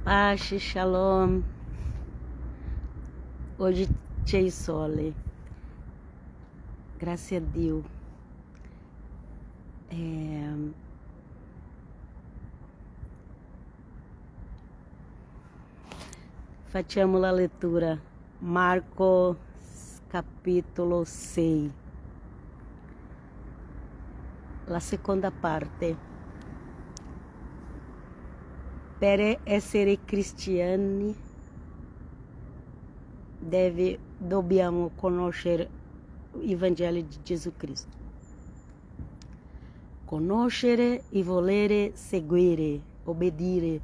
Pace, shalom. Hoje c'è sole. Grazie a Dio. Facciamo la lettura. Marco capitolo 6. La seconda parte. Per essere cristiani dobbiamo conoscere il Vangelo di Gesù Cristo. Conoscere e volere seguire, obbedire.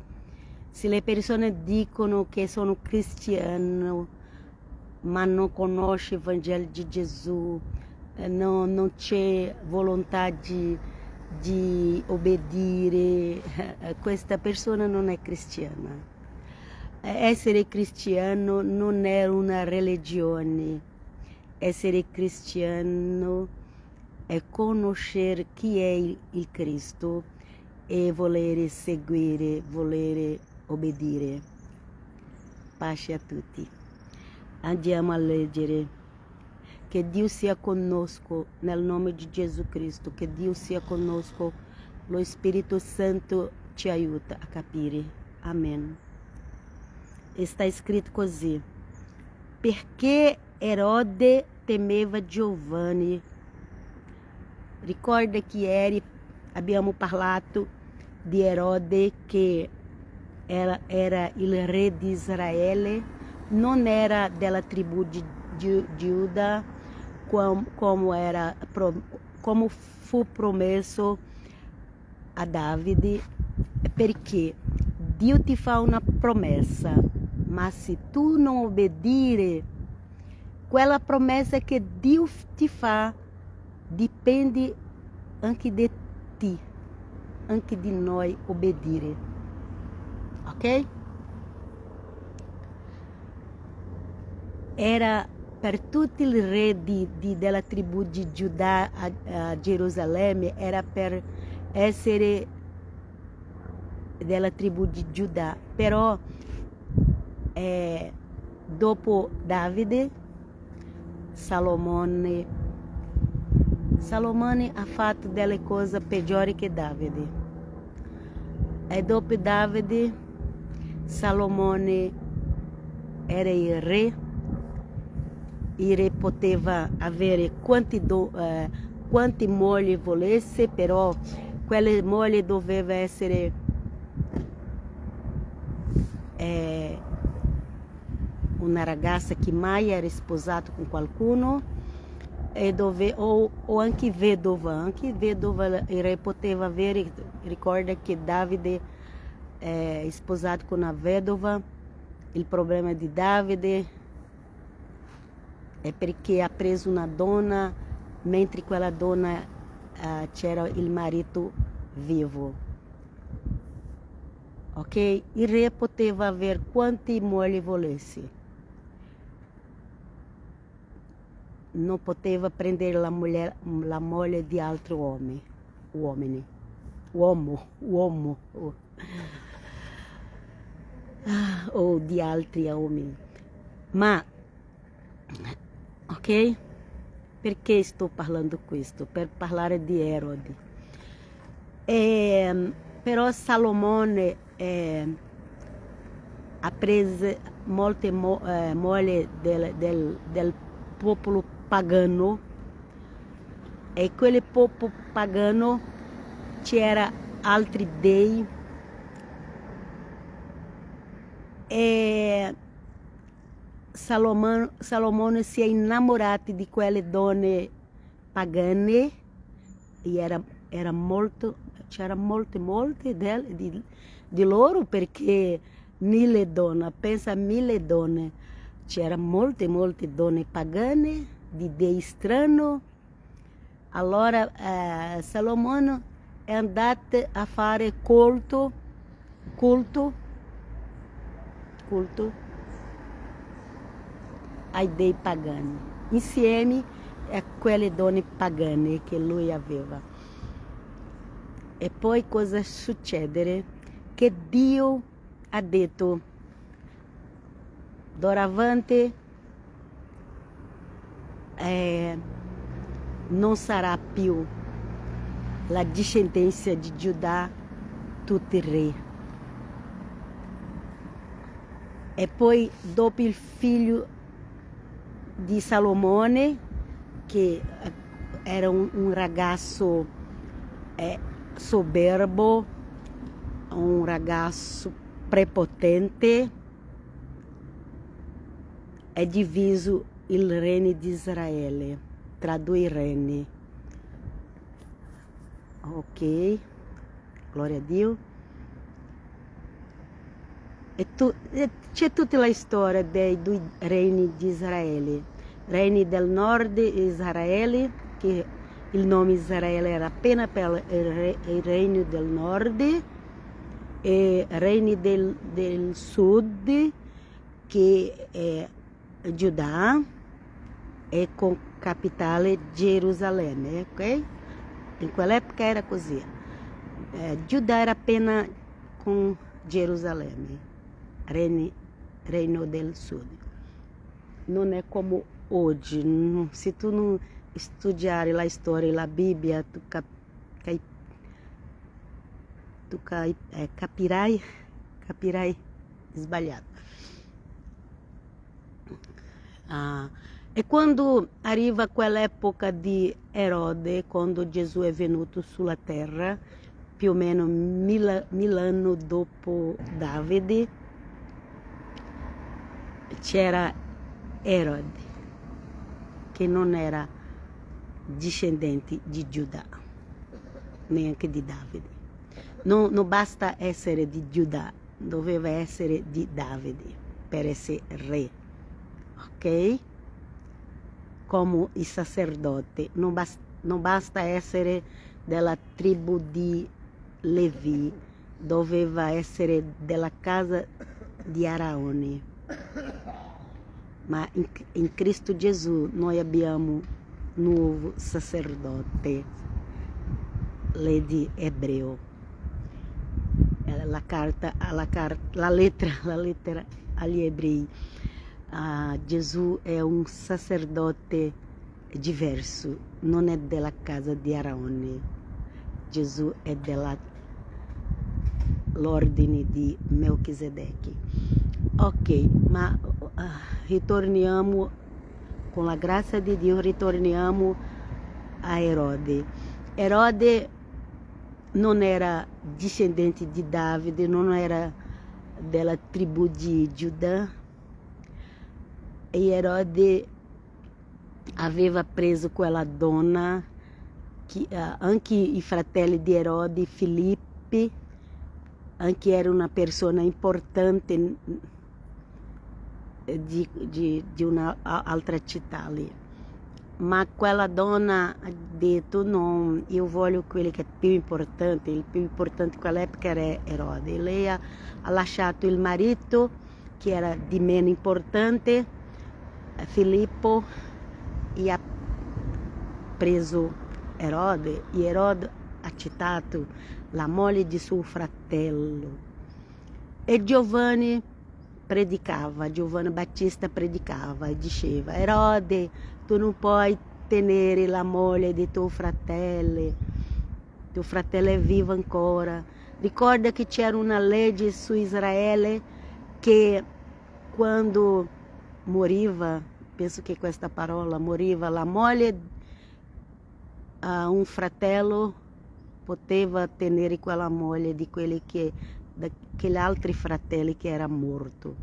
Se le persone dicono che sono cristiano, ma non conoscono il Vangelo di Gesù, non c'è volontà di obbedire, questa persona non è cristiana. Essere cristiano non è una religione. Essere cristiano è conoscere chi è il Cristo e volere seguire, volere obbedire. Pace a tutti. Andiamo a leggere. Che Dio sia conosco nel nome di Gesù Cristo, che Dio sia conosco, lo Spirito Santo ci aiuta a capire. Amen. Está scritto così: perché Erode temeva Giovanni. Ricorda che ieri abbiamo parlato di Erode, che era il re di Israele, non era della tribù di Giuda, como fu promesso a Davide, perché Dio ti fa una promessa, ma se tu non obbedire, quella promessa che Dio ti fa dipende anche di ti, anche di noi obbedire, ok? Era per tutti i re della tribù di Giuda a Gerusalemme, era per essere della tribù di Giuda, però dopo Davide, Salomone ha fatto delle cose peggiori che Davide. E dopo Davide, Salomone era il re. Il re poteva avere quanti mogli volesse, però quelle mogli doveva essere una ragazza che mai era sposata con qualcuno, o anche vedova. Il re poteva avere. Ricorda che Davide è sposato con una vedova. Il problema di Davide è perché ha preso una donna mentre quella donna c'era il marito vivo. Ok? Il re poteva avere quanti mogli volesse. Non poteva prendere la moglie di altri uomo o di altri uomini. Ma ok? Perché sto parlando questo? Per parlare di Erode. Però Salomone ha preso molte mogli del popolo pagano, e quel popolo pagano c'era altri dei, e Salomone si è innamorato di quelle donne pagane, e c'era molte di loro, perché 1000 donne, pensa a 1000 donne, c'era molte donne pagane, di dei strano. Allora Salomone è andato a fare culto ai dei pagani, insieme a quelle donne pagane che lui aveva. E poi cosa succede? Che Dio ha detto doravante non sarà più la discendenza di Giuda tutti re. E poi dopo il figlio di Salomone, che era un ragazzo soberbo, un ragazzo prepotente, è diviso il regno di Israele tra due regni. Ok, gloria a Dio. C'è tutta la storia dei due regni di Israele. Regni del nord Israele, che il nome Israele era appena per il regno del nord, e regni del sud, che è Giuda, e con capitale Gerusalemme, ok? In quell'epoca era così. Giuda era appena con Gerusalemme, regno del sud. Non è come oggi. Se tu non studiare la storia e la Bibbia, tu capirai sbagliato. E quando arriva quell'epoca di Erode, quando Gesù è venuto sulla terra, più o meno 1000 anni dopo Davide, c'era Erode, che non era discendente di Giuda, neanche di Davide. Non basta essere di Giuda, doveva essere di Davide per essere re, ok? Come i sacerdoti, non basta essere della tribù di Levi, doveva essere della casa di Araone. Ma in Cristo Gesù noi abbiamo un nuovo sacerdote, di Ebreo. La lettera agli Ebrei. Gesù è un sacerdote diverso, non è della casa di Araone. Gesù è dell'ordine di Melchisedec. Ok, ma ritorniamo, con la grazia di Dio, ritorniamo a Erode. Erode non era discendente di Davide, non era della tribù di Giuda, e Erode aveva preso quella donna, anche i fratelli di Erode, Filippo, anche era una persona importante di un'altra città lì. Ma quella donna ha detto: no, io voglio quello che è più importante. Il più importante in quell'epoca era Erode. Lei ha lasciato il marito, che era di meno importante, Filippo, e ha preso Erode. E Erode ha accettato la moglie di suo fratello. E Giovanni Battista predicava e diceva: Erode, tu non puoi tenere la moglie di tuo fratello è vivo ancora. Ricorda che c'era una legge su Israele che quando moriva, penso che questa parola, moriva la moglie a un fratello, poteva tenere quella moglie di quelli daquegli altri fratelli che era morto.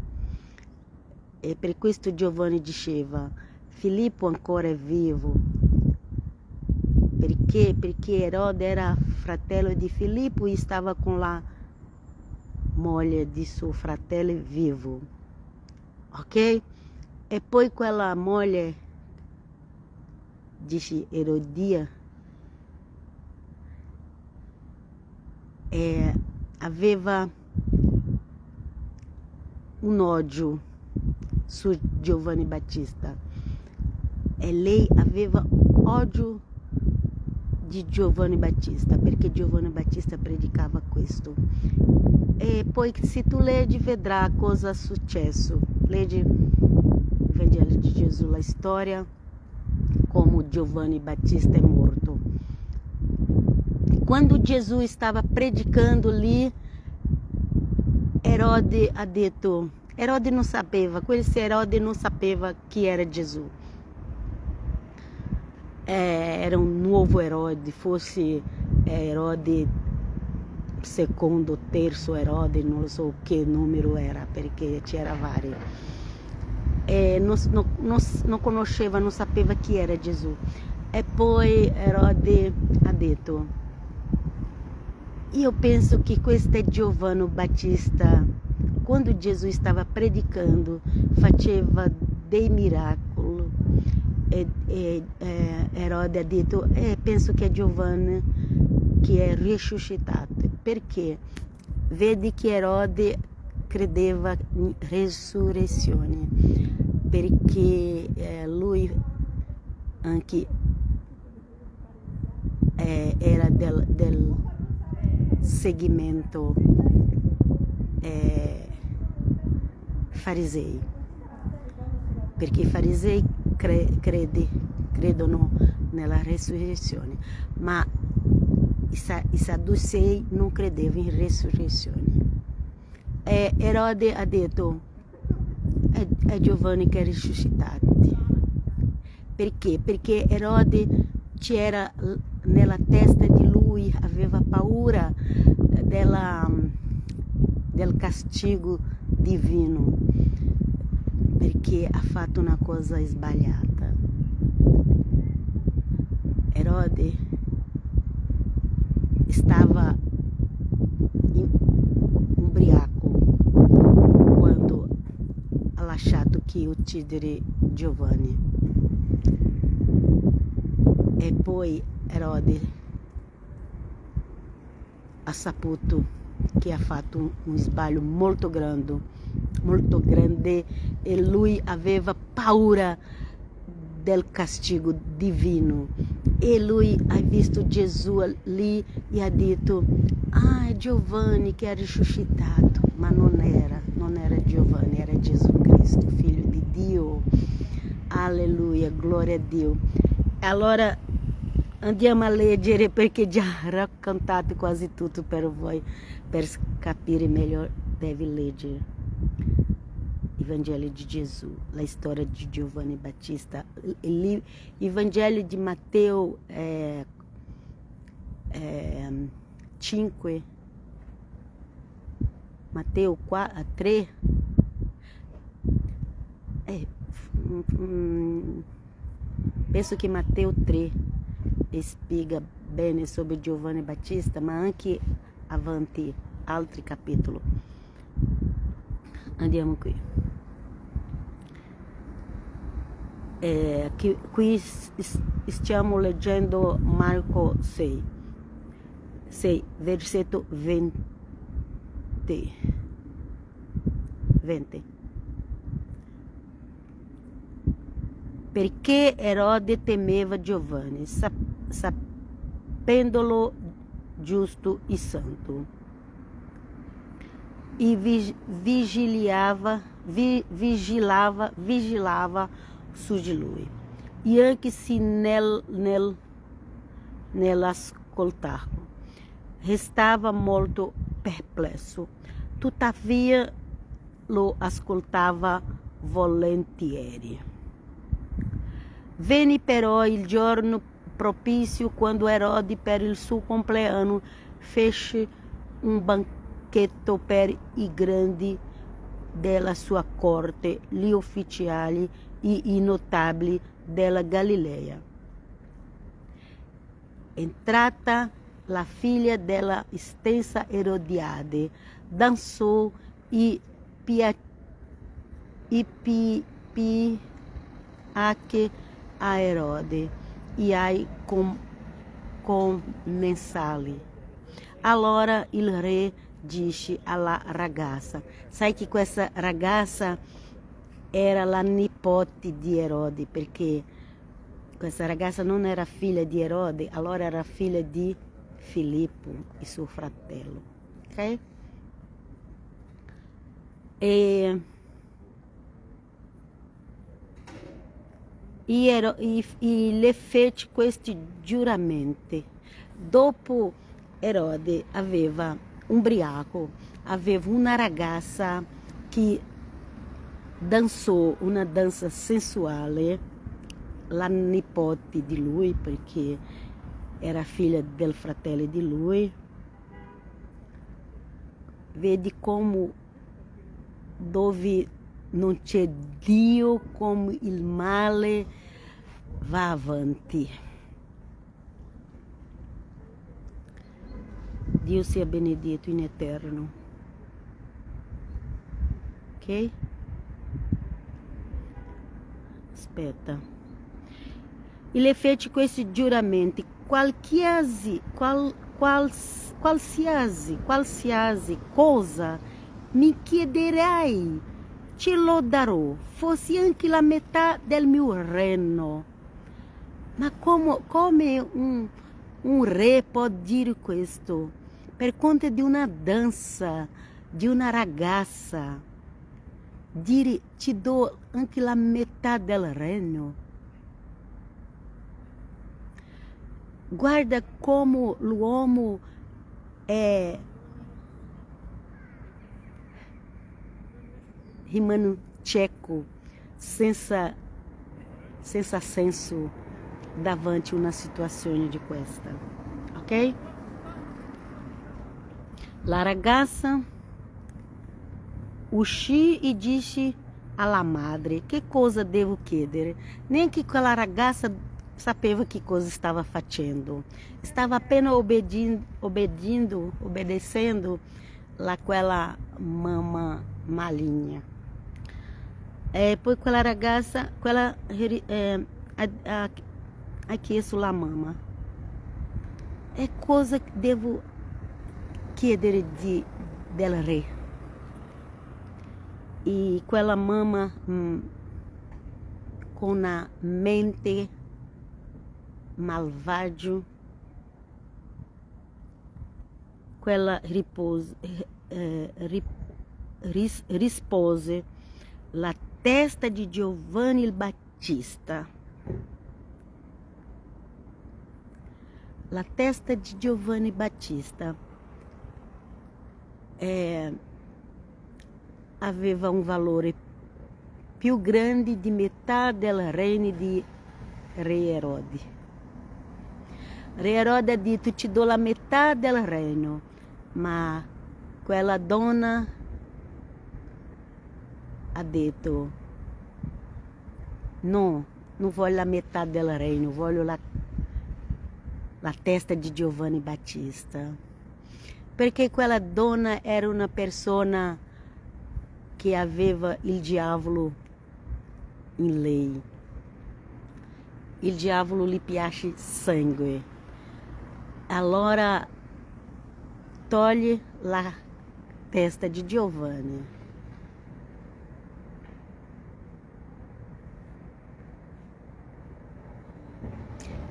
E per questo Giovanni diceva: Filippo ancora è vivo. Perché Erode era fratello di Filippo e stava con la moglie di suo fratello vivo. Ok? E poi quella moglie, dice Erodia, aveva un odio su Giovanni Battista, e lei aveva odio di Giovanni Battista perché Giovanni Battista predicava questo: E poi se tu leggi vedrà cosa è successo. Leggi il Vangelo di Gesù, la storia come Giovanni Battista è morto. Quando Gesù estava predicando lì, Erode ha detto, Erode não sapeva, esse Herode não sapeva que era Jesus. Era um novo Herode, fosse Herode secondo, terzo Herode, non so che numero era, perché c'era vari. Non conosceva, non sapeva chi era Gesù. E poi Erode ha detto, io penso che questo è Giovanni Battista. Quando Gesù stava predicando, faceva dei miracoli. Erode ha detto, penso che è Giovanni che è risuscitato. Perché? Vedi che Erode credeva in resurrezione, perché lui anche era del segmento farisei, perché i farisei credono nella resurrezione, ma i sadducei non credevano in resurrezione. E Erode ha detto, è Giovanni che è risuscitato. Perché? Perché Erode c'era nella testa di lui, aveva paura del castigo divino, perché ha fatto una cosa sbagliata. Erode stava ubriaco quando ha lasciato che uccidere Giovanni. E poi Erode ha saputo che ha fatto un sbaglio molto grande, e lui aveva paura del castigo divino. E lui ha visto Gesù lì e ha detto, è Giovanni che è risuscitato, ma non era Giovanni, era Gesù Cristo, figlio di Dio. Alleluia, gloria a Dio. Allora andiamo a leggere, perché già ho raccontato quasi tutto per voi, per capire meglio deve leggere il Vangelo di Gesù, la storia di Giovanni Battista. Il Vangelo di Matteo 5, Matteo 3, penso che Matteo 3 spiega bene sobre Giovanni Battista, ma anche avanti altri capitolo. Andiamo qui. Qui stiamo leggendo Marco 6, versetto 20. Perché Erode temeva Giovanni, sapendolo giusto e santo, e vigilava su di lui, e anche se nell'ascoltarlo restava molto perplesso, tuttavia lo ascoltava volentieri. Venne però il giorno propizio, quando Erode per il suo compleanno fece un banchetto per i grandi della sua corte, gli ufficiali e i notabili della Galilea. Entrata la figlia della stessa Erodiade, dançou e piace a Erode e ai commensali. Allora il re disse alla ragazza, sai che questa ragazza era la nipote di Erode, perché questa ragazza non era figlia di Erode, allora era figlia di Filippo, il suo fratello. Ok? E le fece questi giuramenti. Dopo Erode aveva ubriaco, aveva una ragazza che dançou una danza sensuale, la nipote di lui, perché era figlia del fratello di lui. Vedi como dove non c'è Dio, como il male va avanti. Dio sia benedito in eterno. Ok? Aspetta. Ele fece questi giuramenti, qualsiasi cosa mi chiederai, te lo darò, fosse anche la metà del mio regno. Ma come un re può dire questo? Per conta di una danza, di una ragazza, dire ti do anche la metà del regno. Guarda como l'uomo è rimane cieco, senza senso davanti una situazione di questa, ok? La ragazza uscì e disse alla madre: che cosa devo chiedere? Nem que aquela ragazza sapeva que coisa estava fazendo. Estava apenas obedecendo aquela mama maligna. Poi quella ragazza, ha chiesto la mamma: é cosa que devo chiedere del re? E quella mamma, com a mente malvagio, quella rispose: la testa di Giovanni il Battista. La testa di Giovanni Battista aveva un valore più grande di metà del regno di Re Erode. Re Erode ha detto: ti do la metà del regno, ma quella donna ha detto: no, non voglio la metà del regno, voglio la testa di Giovanni Battista. Perché quella donna era una persona che aveva il diavolo in lei. Il diavolo gli piace sangue. Allora toglie la testa di Giovanni.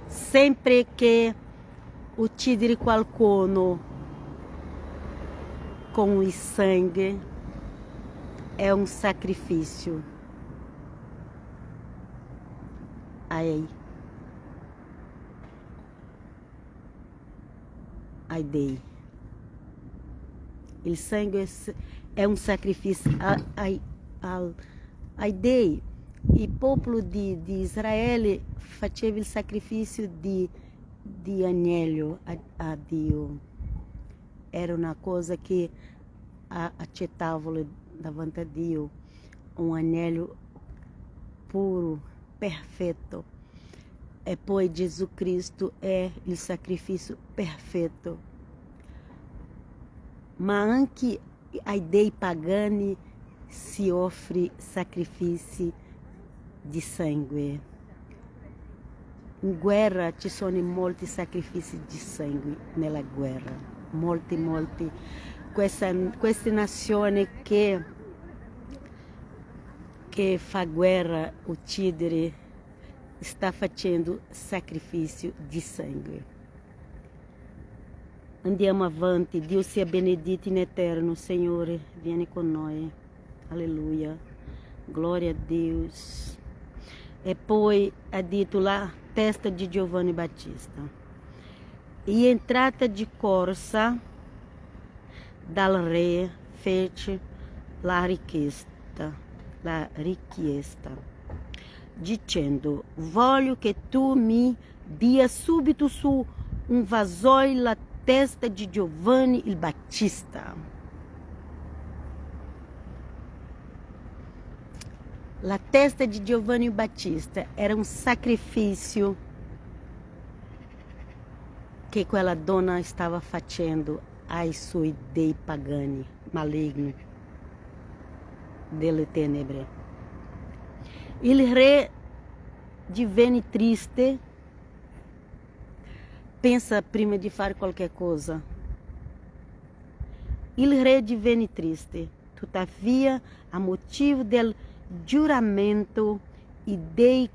Sempre che uccidere qualcuno com il sangue é um sacrifício ai Dei. Il sangue é um sacrifício ai Dei. E o povo de Israel faceva il sacrifício di agnello a Dio. Era una cosa che accettavano davanti a Dio, un agnello puro, perfetto. E poi Gesù Cristo è il sacrificio perfetto. Ma anche ai dei pagani si offre sacrifici di sangue. In guerra ci sono molti sacrifici di sangue nella guerra, molti. Queste nazioni che fa guerra, uccidere, sta facendo sacrifício di sangue. Andiamo avanti. Dio sia benedito in eterno. Signore, vieni con noi. Aleluia. Glória a Deus. E poi é dito lá, testa de Giovanni Battista. E entrata di corsa dal re fece la richiesta, dicendo, voglio che tu mi dia subito su un vasoio la testa di Giovanni il Battista. La testa di Giovanni Battista era um sacrifício che quella donna stava facendo ai suoi dei pagani maligni delle tenebre. Il re divenne triste, pensa prima di fare qualche cosa. Il re divenne triste, tuttavia, a motivo del giuramento e dei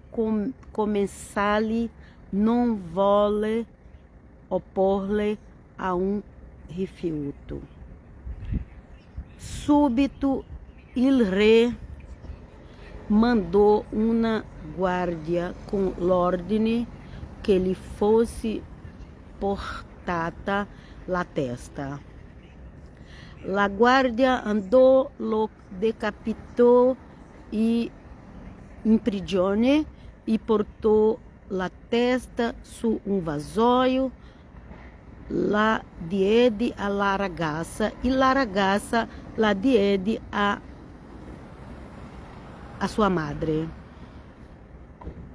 commensali non volle opporle a un rifiuto. Subito il re mandò una guardia con l'ordine che gli fosse portata la testa. La guardia andò, lo decapitò in prigione e portò la testa su un vasoio, la diede alla ragazza e la ragazza la diede a sua madre.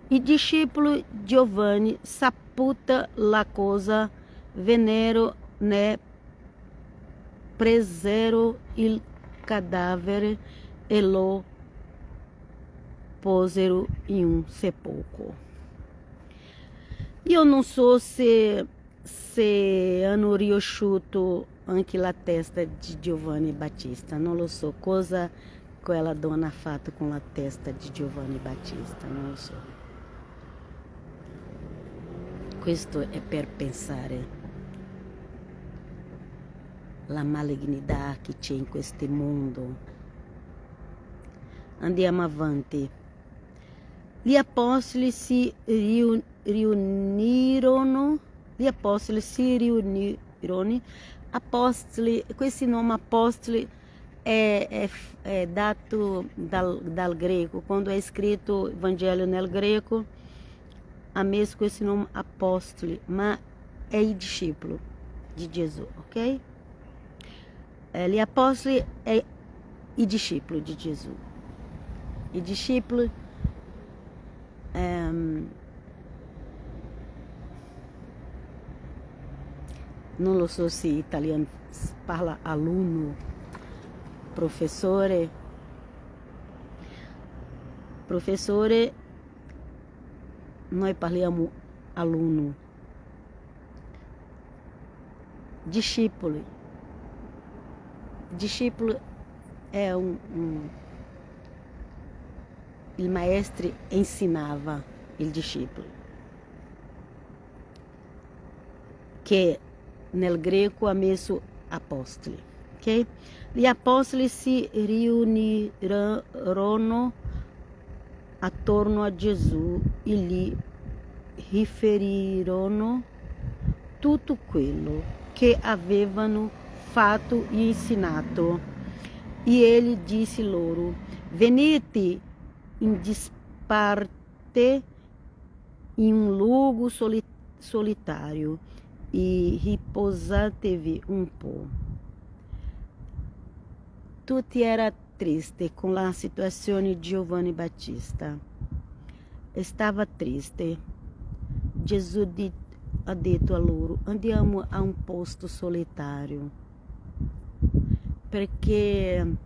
I discepoli Giovanni, saputa la cosa, vennero ne presero il cadavere e lo posero in un sepolcro. Io non so se hanno riuscito anche la testa di Giovanni Battista, non lo so cosa quella donna ha fatto con la testa di Giovanni Battista, non lo so. Questo è per pensare la malignità che c'è in questo mondo. Andiamo avanti. Gli apostoli si riunirono. Apostoli, questo nome apostoli è dato dal greco. Quando è scritto il Vangelo nel greco, ha messo questo nome apostoli, ma è il discepolo di Gesù, ok? Gli apostoli è i discepoli di Gesù. I discepoli non lo so se italiano parla aluno, professore, noi parliamo aluno, discepolo è il maestro ensinava il discepolo, che nel greco ha messo apostoli, ok? Gli apostoli si riunirono attorno a Gesù e gli riferirono tutto quello che avevano fatto e insinato. E ele disse loro, venite in disparte in un luogo solitario e riposatevi un po'. Tutti era triste con la situazione di Giovanni Battista. Stava triste. Gesù ha detto a loro, andiamo a un posto solitario, perché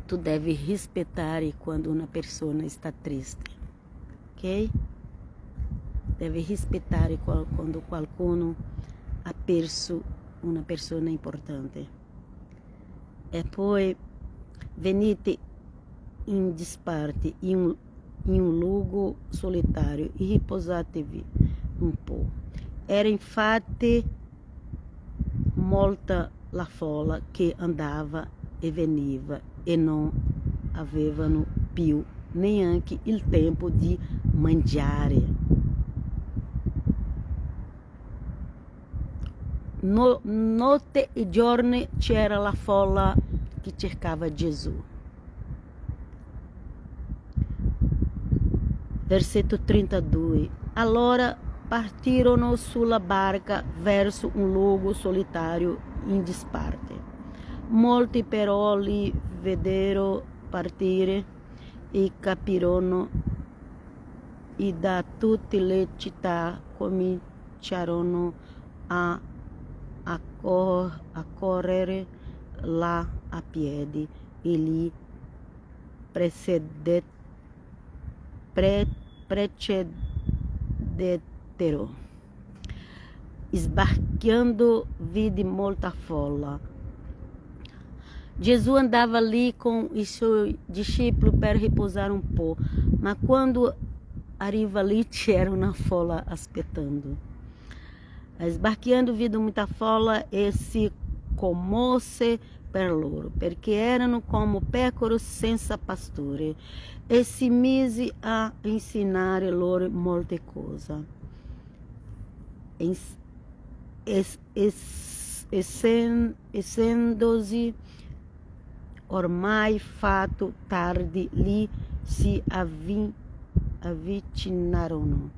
tu devi rispettare quando una persona sta triste, ok? Devi rispettare quando qualcuno ha perso una persona importante. E poi venite in disparte in un luogo solitario e riposatevi un po'. Era infatti molta la folla che andava e veniva e non avevano più neanche il tempo di mangiare. Notte e giorno c'era la folla che cercava Gesù. Versetto 32. Allora partirono sulla barca verso un luogo solitario in disparte. Molti però li videro partire e capirono, e da tutte le città cominciarono a correre là a piedi e li precedettero. Sbarcando, vide molta folla. Gesù andava ali com os seus discípulos para repousar um pouco, mas quando arriva ali, c'era una folla aspettando. Sbarcando, vide muita folla e se commosse per loro, perché erano come pecore senza pastore, e si mise a ensinare loro molte cose. Essendosi ormai fatto tardi, lì si avvicinarono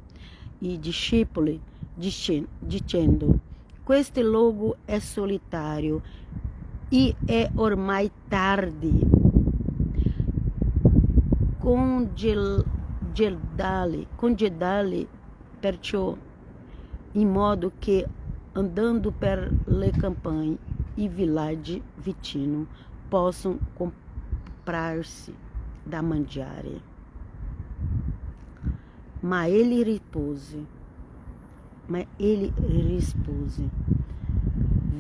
i discepoli dicendo: questo luogo è solitario e è ormai tardi. Congedali perciò in modo che andando per le campagne e villaggi vicino possam comprar-se da mangiare. Ma ele rispose: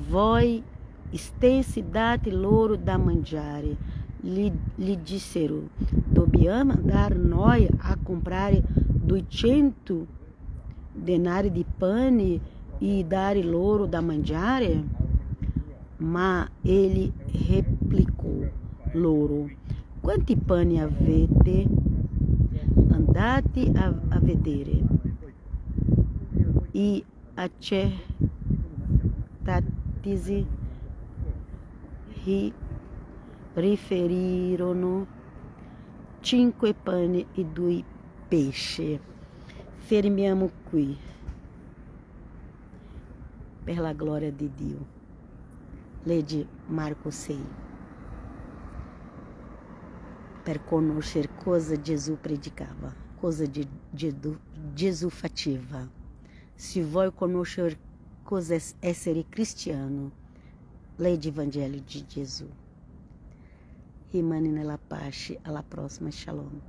voi stessi date loro da mangiare. Lhe disseram: dobbiamo andar noi a comprare 200 denari di pane e dare loro da mangiare? Ma ele replicou loro: quanti pani avete? Andate a vedere. E accertatisi riferirono 5 pani e 2 pesci. Fermiamo qui, per la glória di Dio. Legge Marco 6, per conoscere cosa Gesù predicava, cosa Gesù faceva. Se vuoi conoscere cosa è essere cristiano, legge il Vangelo di Gesù. Rimane nella pace, alla prossima, shalom.